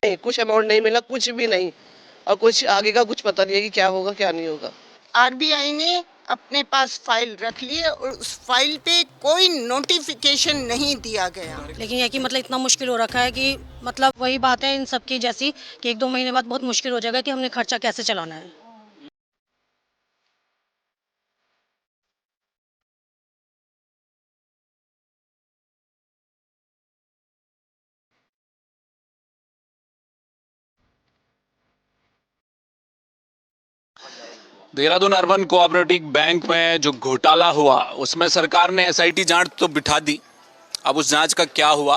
नहीं, कुछ अमाउंट नहीं मिला, कुछ भी नहीं। और कुछ आगे का कुछ पता नहीं है कि क्या होगा क्या नहीं होगा। आरबीआई ने अपने पास फाइल रख ली है और उस फाइल पे कोई नोटिफिकेशन नहीं दिया गया। लेकिन ये कि मतलब इतना मुश्किल हो रखा है कि मतलब वही बात है इन सब की जैसी कि 1-2 महीने बाद बहुत मुश्किल हो जाएगा कि हमने खर्चा कैसे चलाना है। देहरादून अर्बन कोऑपरेटिव बैंक में जो घोटाला हुआ उसमें सरकार ने एसआईटी जांच तो बिठा दी। अब उस जांच का क्या हुआ,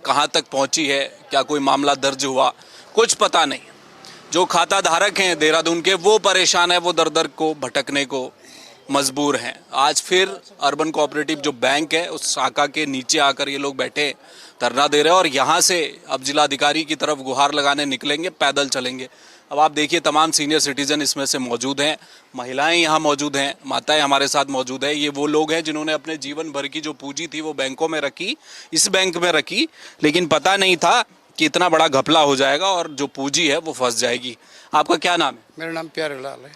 कहां तक पहुंची है, क्या कोई मामला दर्ज हुआ, कुछ पता नहीं। जो खाता धारक हैं देहरादून के वो परेशान है, वो दर दर को भटकने को मजबूर हैं। आज फिर अर्बन कोऑपरेटिव जो बैंक है उस शाखा के नीचे आकर ये लोग बैठे धरना दे रहे हैं और यहाँ से अब जिलाधिकारी की तरफ गुहार लगाने निकलेंगे, पैदल चलेंगे। अब आप देखिए तमाम सीनियर सिटीजन इसमें से मौजूद हैं, महिलाएं यहाँ मौजूद हैं, माताएं हमारे साथ मौजूद हैं। ये वो लोग हैं जिन्होंने अपने जीवन भर की जो पूंजी थी वो बैंकों में रखी, इस बैंक में रखी, लेकिन पता नहीं था कि इतना बड़ा घपला हो जाएगा और जो पूंजी है वो फंस जाएगी। आपका क्या नाम है? मेरा नाम प्यारे लाल है।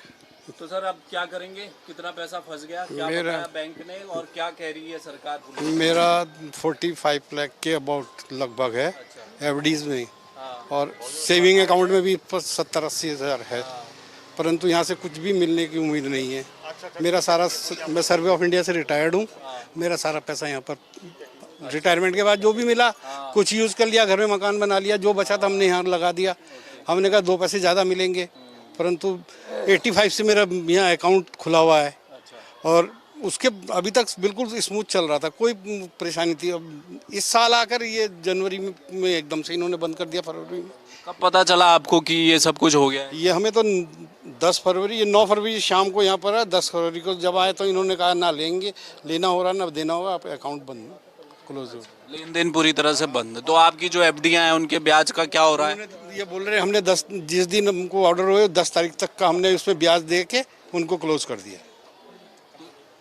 तो सर अब क्या करेंगे, कितना पैसा फंस गया, क्या बताया बैंक ने और क्या कह रही है सरकार? मेरा 45 लाख के अबाउट लगभग है। अच्छा। एफडीज में और सेविंग अकाउंट में भी 70-80 हज़ार है। परंतु यहाँ से कुछ भी मिलने की उम्मीद नहीं है। मेरा सारा, मैं सर्वे ऑफ इंडिया से रिटायर्ड हूँ। मेरा सारा पैसा यहाँ पर रिटायरमेंट के बाद जो भी मिला कुछ यूज़ कर लिया, घर में मकान बना लिया, जो बचा था हमने यहाँ लगा दिया। हमने कहा 2 पैसे ज़्यादा मिलेंगे, परंतु 85 से मेरा यहाँ अकाउंट खुला हुआ है और उसके अभी तक बिल्कुल स्मूथ चल रहा था, कोई परेशानी थी। अब इस साल आकर ये जनवरी में एकदम से इन्होंने बंद कर दिया, फरवरी में। कब पता चला आपको कि ये सब कुछ हो गया है? ये हमें तो 10 फरवरी, ये 9 फरवरी शाम को यहाँ पर है। 10 फरवरी को जब आए तो इन्होंने कहा ना लेंगे, लेना हो रहा ना देना होगा, आप अकाउंट बंद क्लोज हो, लेन देन पूरी तरह से बंद। तो आपकी जो एफडीआं हैं उनके ब्याज का क्या हो रहा है? ये बोल रहे हैं हमने 10 जिस दिन हमको ऑर्डर हुए 10 तारीख तक का हमने उसमें ब्याज दे के उनको क्लोज कर दिया।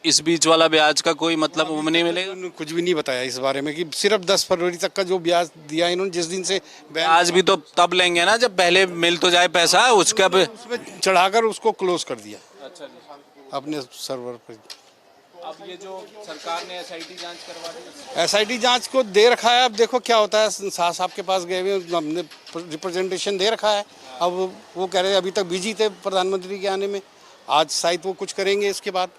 इस बीच वाला ब्याज का कोई मतलब नहीं मिलेगा? उन्होंने कुछ भी नहीं बताया इस बारे में कि सिर्फ 10 फरवरी तक का जो ब्याज दिया इन्होंने, जिस दिन से ब्याज भी तो तब लेंगे ना जब पहले मिल तो जाए पैसा, उसका उसमें चढ़ाकर उसको क्लोज कर दिया। अच्छा जी। अपने सर्वर पर। अब ये जो सरकार ने एसआईटी जांच करवा दी, एसआईटी जांच को दे रखा है, अब देखो क्या होता है। शाह साहब के पास गए हुए, हमने रिप्रेजेंटेशन दे रखा है। अब वो कह रहे हैं अभी तक बिजी थे प्रधानमंत्री के आने में, आज शायद वो कुछ करेंगे इसके बाद।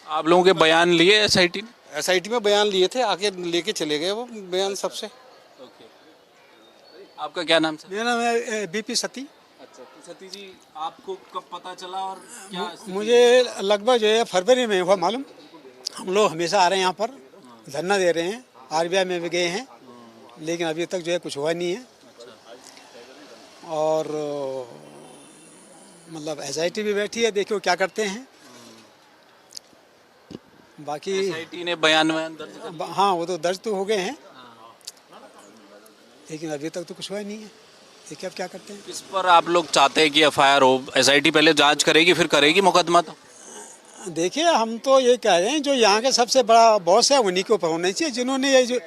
आप लोगों के बयान लिए एसआईटी ने? एसआईटी में बयान लिए थे, आके लेके चले गए वो बयान सबसे। ओके। आपका क्या नाम सर? मेरा नाम है बीपी सती। अच्छा, तो सती जी आपको कब पता चला और क्या? मुझे लगभग जो है फरवरी में हुआ मालूम। हम लोग हमेशा आ रहे हैं यहाँ पर धरना दे रहे हैं, आरबीआई में भी गए हैं, लेकिन अभी तक जो है कुछ हुआ नहीं है। और मतलब एसआईटी भी बैठी है, देखियो क्या करते हैं। बाकी एसआईटी ने बयान दर्ज कर? हाँ, वो तो दर्ज तो हो गए हैं, लेकिन अभी तक तो कुछ हुआ नहीं है। देखिए अब क्या करते हैं। किस पर आप लोग चाहते हैं कि एफआईआर हो? एसआईटी पहले जांच करेगी फिर करेगी मुकदमा? तो देखिए हम तो ये कह रहे हैं जो यहाँ के सबसे बड़ा बॉस है उन्हीं के ऊपर होना चाहिए। जिन्होंने ये जो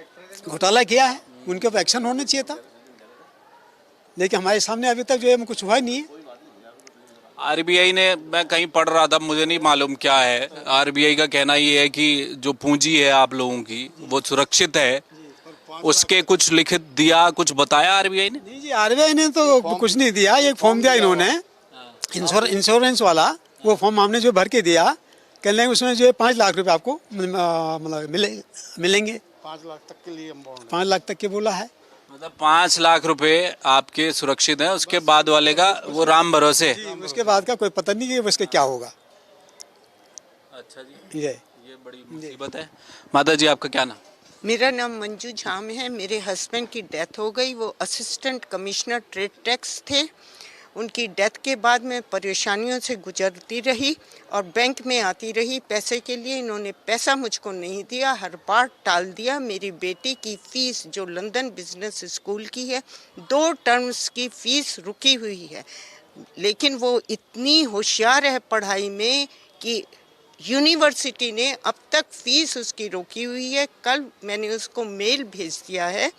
घोटाला किया है उनके ऊपर एक्शन होना चाहिए था, लेकिन हमारे सामने अभी तक जो है कुछ हुआ नहीं है। आरबीआई ने, मैं कहीं पढ़ रहा था, मुझे नहीं मालूम क्या है, आरबीआई का कहना ये है कि जो पूंजी है आप लोगों की वो सुरक्षित है, उसके कुछ लिखित दिया, कुछ बताया आरबीआई ने? नहीं जी, आरबीआई ने तो कुछ नहीं दिया। एक फॉर्म दिया इन्होंने इंश्योरेंस वाला, वो फॉर्म हमने जो भर के दिया, कह लेंगे उसमें जो है 5 लाख रुपए आपको मतलब मिलेंगे। 5 लाख तक के लिए 5 लाख तक के बोला है। मतलब 5 लाख रुपए आपके सुरक्षित हैं, उसके बाद वाले का वो राम भरोसे। उसके बाद का कोई पता नहीं कि उसके क्या होगा। अच्छा जी, ये बड़ी मुसीबत है। माता जी आपका क्या नाम? मेरा नाम मंजू झाम है। मेरे हस्बैंड की डेथ हो गई। वो असिस्टेंट कमिश्नर ट्रेड टैक्स थे। उनकी डेथ के बाद मैं परेशानियों से गुजरती रही और बैंक में आती रही पैसे के लिए। इन्होंने पैसा मुझको नहीं दिया, हर बार टाल दिया। मेरी बेटी की फ़ीस जो लंदन बिजनेस स्कूल की है, 2 टर्म्स की फ़ीस रुकी हुई है, लेकिन वो इतनी होशियार है पढ़ाई में कि यूनिवर्सिटी ने अब तक फ़ीस उसकी रोकी हुई है। कल मैंने उसको मेल भेज दिया है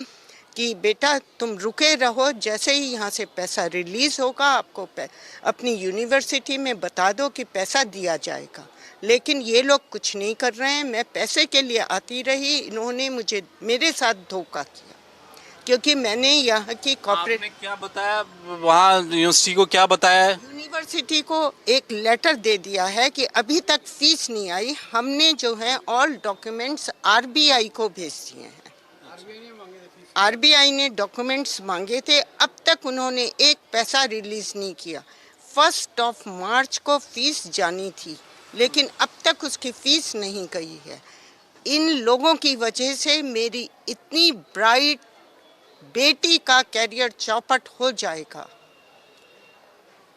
कि बेटा तुम रुके रहो, जैसे ही यहाँ से पैसा रिलीज़ होगा आपको अपनी यूनिवर्सिटी में बता दो कि पैसा दिया जाएगा। लेकिन ये लोग कुछ नहीं कर रहे हैं। मैं पैसे के लिए आती रही, इन्होंने मेरे साथ धोखा किया, क्योंकि मैंने यहाँ की कॉर्पोरेट। आपने क्या बताया वहाँ यूनिवर्सिटी को, क्या बताया है? यूनिवर्सिटी को एक लेटर दे दिया है कि अभी तक फीस नहीं आई। हमने जो है ऑल डॉक्यूमेंट्स आरबीआई को भेज दिए हैं। आरबीआई ने डॉक्यूमेंट्स मांगे थे, अब तक उन्होंने एक पैसा रिलीज नहीं किया। 1 मार्च को फीस जानी थी, लेकिन अब तक उसकी फीस नहीं गई है। इन लोगों की वजह से मेरी इतनी ब्राइट बेटी का कैरियर चौपट हो जाएगा।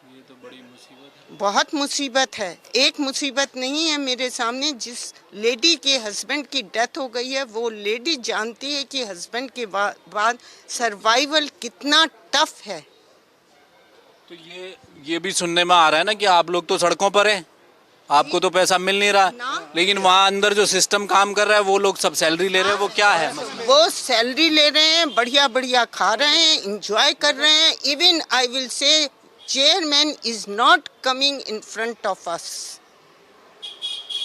ये तो बड़ी मुसीबत है। बहुत मुसीबत है। एक मुसीबत नहीं है मेरे सामने। जिस लेडी के हस्बैंड की डेथ हो गई है, वो लेडी जानती है कि हस्बैंड के बाद सर्वाइवल कितना टफ है। तो ये भी सुनने में आ रहा है ना कि आप लोग तो सड़कों पर हैं, आपको तो पैसा मिल नहीं रहा, लेकिन वहाँ अंदर जो सिस्टम काम कर रहा है वो लोग सब सैलरी ले रहे हैं। वो क्या है? वो सैलरी ले रहे हैं, बढ़िया बढ़िया खा रहे हैं, एंजॉय कर रहे हैं। Even I will say chairman is not coming in front of us.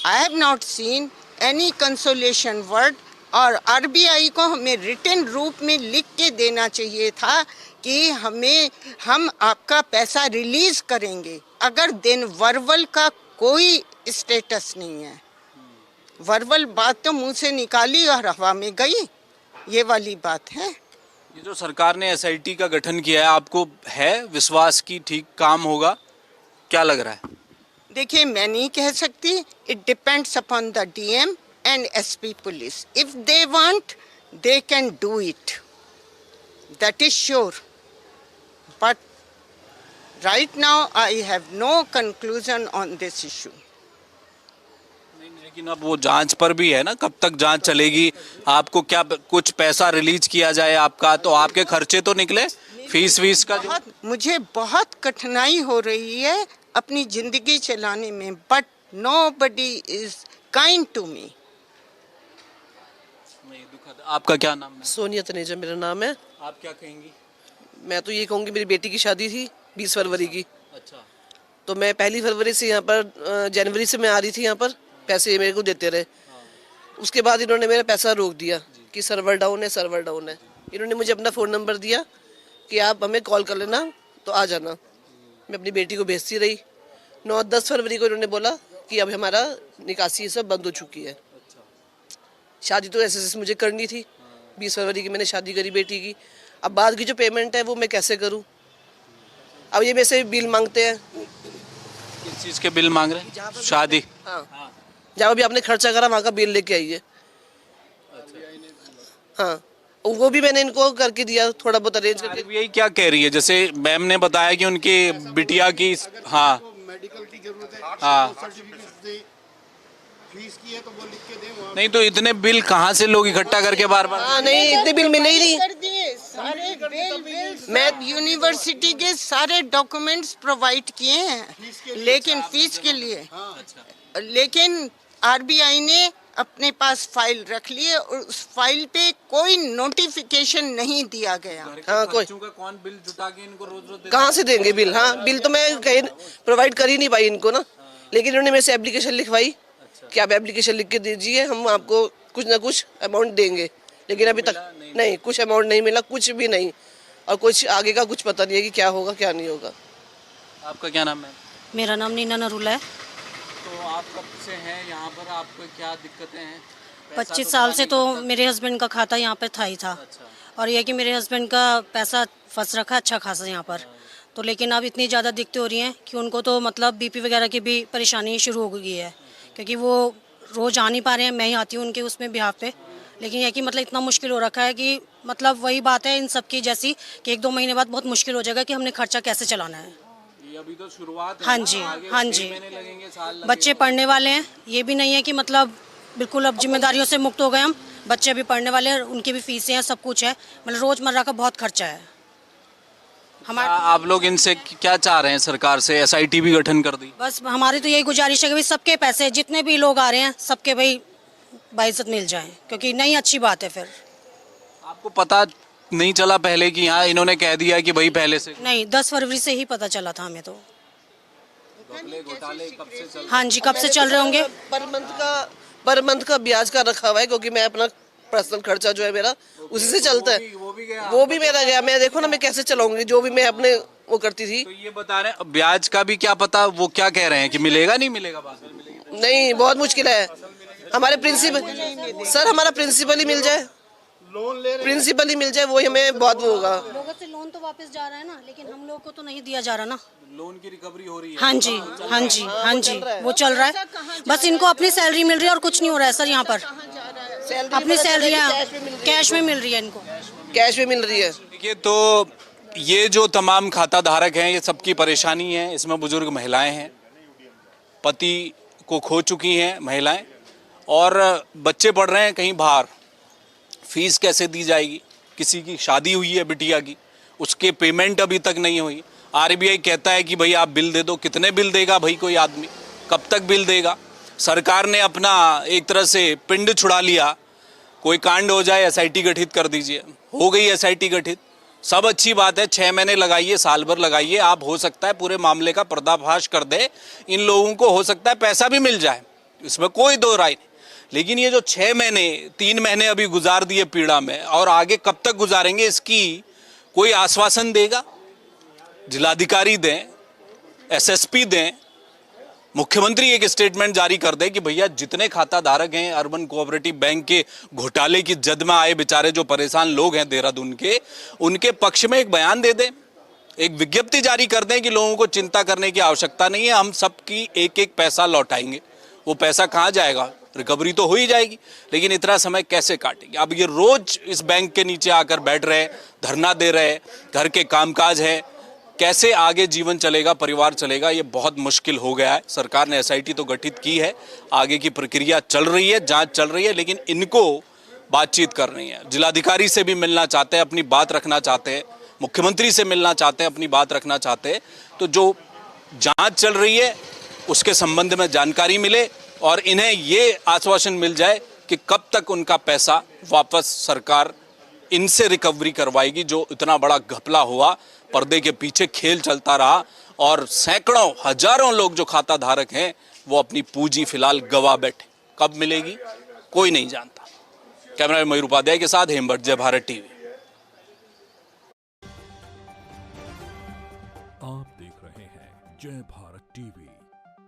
I have not seen any consolation word. और आरबीआई को हमें रिटन रूप में लिख के देना चाहिए था कि हम आपका पैसा रिलीज करेंगे। अगर देन वर्बल का कोई स्टेटस नहीं है। वर्बल बात तो मुंह से निकाली और हवा में गई, ये वाली बात है। ये जो सरकार ने एसआईटी का गठन किया है, आपको है विश्वास की ठीक काम होगा? क्या लग रहा है? देखिए, मैं नहीं कह सकती। It depends upon the DM and SP police. If they want they can do it, that is sure. But right now I have no conclusion on this issue. लेकिन अब वो जांच पर भी है ना, कब तक जांच चलेगी? आपको क्या कुछ पैसा रिलीज किया जाए आपका, तो आपके खर्चे तो निकले, फीस वीस का मुझे बहुत कठिनाई हो रही है अपनी जिंदगी चलाने में, but nobody is kind to me. आपका क्या नाम है? सोनिया तनेजा मेरा नाम है। आप क्या कहेंगी? मैं तो ये कहूँगी, मेरी बेटी की शादी थी 20 फरवरी की। अच्छा। तो मैं 1 फरवरी से यहाँ पर, जनवरी से मैं आ रही थी यहाँ पर, पैसे मेरे को देते रहे। उसके बाद इन्होंने मेरा पैसा रोक दिया कि सर्वर डाउन है, सर्वर डाउन है। इन्होंने मुझे अपना फ़ोन नंबर दिया कि आप हमें कॉल कर लेना तो आ जाना। मैं अपनी बेटी को भेजती रही। 9-10 फरवरी को इन्होंने बोला कि अब हमारा निकासी सब बंद हो चुकी है। शादी तो ऐसे मुझे करनी थी। 20 फरवरी की मैंने शादी करी बेटी की। अब बाद की जो पेमेंट है वो मैं कैसे करूं? अब ये मेरे से बिल मांगते हैं। किस चीज़ के बिल मांग रहे हैं? शादी? हाँ, जहाँ भी आपने खर्चा करा वहाँ का बिल लेके आइए। हाँ, वो भी मैंने इनको करके दिया, थोड़ा बहुत अरेंज करके। यही क्या कह रही है? जैसे मैम ने बताया कि उनकी बिटिया की, हाँ मेडिकल की जरूरत है, हाँ, सर्टिफिकेट दे, फीस की है तो वो लिख के दे वहाँ। नहीं तो इतने बिल कहाँ से लोग इकट्ठा करके बार बार? हाँ, नहीं इतने बिल मिले ही नहीं। कर दिए सारे बिल। मैं यूनिवर्सिटी के सारे डॉक्यूमेंट्स प्रोवाइड किए हैं, लेकिन फीस के लिए। लेकिन आरबीआई ने अपने पास फाइल रख ली है और उस फाइल पे कोई नोटिफिकेशन नहीं दिया गया। हाँ, कोई का कौन बिल जुटा के इनको रोज रोज कहाँ से देंगे बिल? हाँ, बिल तो मैं कहीं प्रोवाइड कर ही नहीं पाई इनको ना। लेकिन इन्होंने मेरे से एप्लीकेशन लिखवाई कि आप एप्लीकेशन लिख के दीजिए, हम आपको कुछ ना कुछ अमाउंट देंगे। लेकिन अभी तक नहीं, कुछ अमाउंट नहीं मिला, कुछ भी नहीं। और कुछ आगे का कुछ पता नहीं है कि क्या होगा क्या नहीं होगा। आपका क्या नाम है? मेरा नाम नीना नरूला है। तो आप कब से हैं यहाँ पर? आपको क्या दिक्कतें हैं? 25 साल से तो मेरे हस्बैंड का खाता यहाँ पर था ही था। और यह कि मेरे हस्बैंड का पैसा फंस रखा अच्छा खासा यहाँ पर। तो लेकिन अब इतनी ज़्यादा दिक्कतें हो रही हैं कि उनको तो मतलब बीपी वगैरह की भी परेशानी शुरू हो गई है, क्योंकि वो रोज़ आ नहीं पा रहे हैं। मैं ही आती हूँ उनके उसमें बिहाफ पे। लेकिन यह कि मतलब इतना मुश्किल हो रखा है कि मतलब वही बात है इन सब की जैसी कि 1-2 महीने बाद बहुत मुश्किल हो जाएगा कि हमने खर्चा कैसे चलाना है। ये अभी तो शुरुआत है। हाँ जी, हाँ जी, बच्चे पढ़ने वाले हैं। ये भी नहीं है कि मतलब बिल्कुल अब जिम्मेदारियों से मुक्त हो गए हम। बच्चे अभी पढ़ने वाले हैं, उनकी भी फीसें हैं, सब कुछ है। मतलब रोज़मर्रा का बहुत खर्चा है हमारे। आप लोग इनसे क्या चाह रहे हैं सरकार से? एसआईटी भी गठन कर दी। बस हमारी तो यही गुजारिश है कि भाई सबके पैसे जितने भी लोग आ रहे हैं सबके भाई बाइज्जत मिल जाए, क्योंकि नहीं अच्छी बात है। फिर आपको पता नहीं चला पहले कि हाँ इन्होंने कह दिया कि भाई पहले से नहीं, 10 फरवरी से ही पता चला था हमें तो। हाँ जी, कब से चल रहे होंगे? पर मंथ का ब्याज का रखा हुआ है, क्योंकि मैं अपना पर्सनल खर्चा जो है मेरा उसी से चलता है। वो भी मेरा गया। मैं देखो ना, मैं कैसे चलाऊंगी जो भी मैं अपने वो करती थी। तो ये बता रहे हैं ब्याज का भी क्या पता, वो क्या कह रहे हैं कि मिलेगा नहीं मिलेगा बाद में? नहीं, बहुत मुश्किल है। हमारे प्रिंसिपल सर, हमारा प्रिंसिपल ही मिल जाए, प्रिंसिपल ही मिल जाए, वो हमें बहुत वो होगा। लोगों से लोन तो वापस जा रहा है ना, लेकिन हम लोग को तो नहीं दिया जा रहा ना। लोन की रिकवरी हो रही है। हाँ जी, हाँ जी, हाँ जी, वो चल रहा है। बस इनको अपनी सैलरी मिल रही है और कुछ नहीं हो रहा है सर यहाँ पर। अपनी सैलरी कैश में मिल रही है इनको, कैश में मिल रही है। देखिए, तो ये जो तमाम खाता धारक हैं, ये सबकी परेशानी है। इसमें बुजुर्ग महिलाएं हैं, पति को खो चुकी हैं महिलाएं, और बच्चे पढ़ रहे हैं कहीं बाहर। फीस कैसे दी जाएगी? किसी की शादी हुई है बिटिया की, उसके पेमेंट अभी तक नहीं हुई। आरबीआई कहता है कि भाई आप बिल दे दो। कितने बिल देगा भाई कोई आदमी? कब तक बिल देगा? सरकार ने अपना एक तरह से पिंड छुड़ा लिया। कोई कांड हो जाए, एसआईटी गठित कर दीजिए। हो गई एसआईटी गठित, सब अच्छी बात है। 6 महीने लगाइए, साल भर लगाइए, आप हो सकता है पूरे मामले का पर्दाफाश कर दे। इन लोगों को हो सकता है पैसा भी मिल जाए, इसमें कोई दो राय नहीं। लेकिन ये जो 6 महीने 3 महीने अभी गुजार दिए पीड़ा में, और आगे कब तक गुजारेंगे इसकी कोई आश्वासन देगा? जिलाधिकारी दें, एसएसपी दें, मुख्यमंत्री एक स्टेटमेंट जारी कर दे कि भैया जितने खाता धारक हैं अर्बन कोऑपरेटिव बैंक के घोटाले की जद में आए बेचारे जो परेशान लोग हैं देहरादून के, उनके पक्ष में एक बयान दे दें, एक विज्ञप्ति जारी कर दें कि लोगों को चिंता करने की आवश्यकता नहीं है, हम सबकी एक एक पैसा लौटाएंगे। वो पैसा कहाँ जाएगा? रिकवरी तो हो ही जाएगी, लेकिन इतना समय कैसे काटेंगे? अब ये रोज इस बैंक के नीचे आकर बैठ रहे, धरना दे रहे, घर के कामकाज है, कैसे आगे जीवन चलेगा, परिवार चलेगा? ये बहुत मुश्किल हो गया है। सरकार ने एसआईटी तो गठित की है, आगे की प्रक्रिया चल रही है, जांच चल रही है, लेकिन इनको बातचीत करनी है। जिलाधिकारी से भी मिलना चाहते हैं, अपनी बात रखना चाहते हैं, मुख्यमंत्री से मिलना चाहते हैं, अपनी बात रखना चाहते हैं। तो जो जांच चल रही है उसके संबंध में जानकारी मिले और इन्हें ये आश्वासन मिल जाए कि कब तक उनका पैसा वापस सरकार इनसे रिकवरी करवाएगी। जो इतना बड़ा घपला हुआ, पर्दे के पीछे खेल चलता रहा, और सैकड़ों हजारों लोग जो खाता धारक हैं वो अपनी पूंजी फिलहाल गवा बैठे। कब मिलेगी कोई नहीं जानता। कैमरा मयूर उपाध्याय के साथ हेमभट्ट, जय भारत टीवी। आप देख रहे हैं जय भारत।